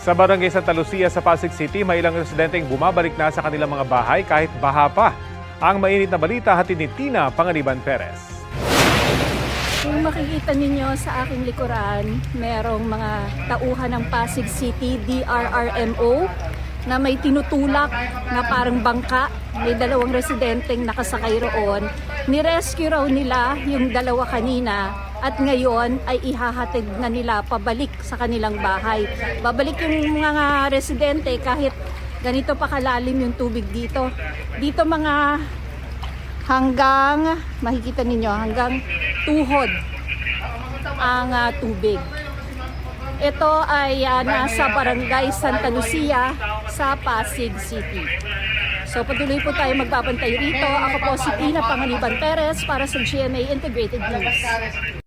Sa Barangay Santa Lucia sa Pasig City, may ilang residenteng bumabalik na sa kanilang mga bahay kahit baha pa. Ang mainit na balita hatid ni Tina Panganiban Perez. Kung makikita ninyo sa aking likuran, merong mga tauhan ng Pasig City DRRMO na may tinutulak na parang bangka. May dalawang residenteng nakasakay roon. Nirescue raw nila yung dalawa kanina at ngayon ay ihahatid na nila pabalik sa kanilang bahay. Babalik yung mga residente kahit ganito pa kalalim yung tubig dito. Dito mga hanggang, makikita ninyo, hanggang tuhod ang tubig. Ito ay nasa Barangay Santa Lucia sa Pasig City. So patuloy po tayo magbabantay rito. Ako po si Tina Panganiban Perez para sa GMA Integrated News.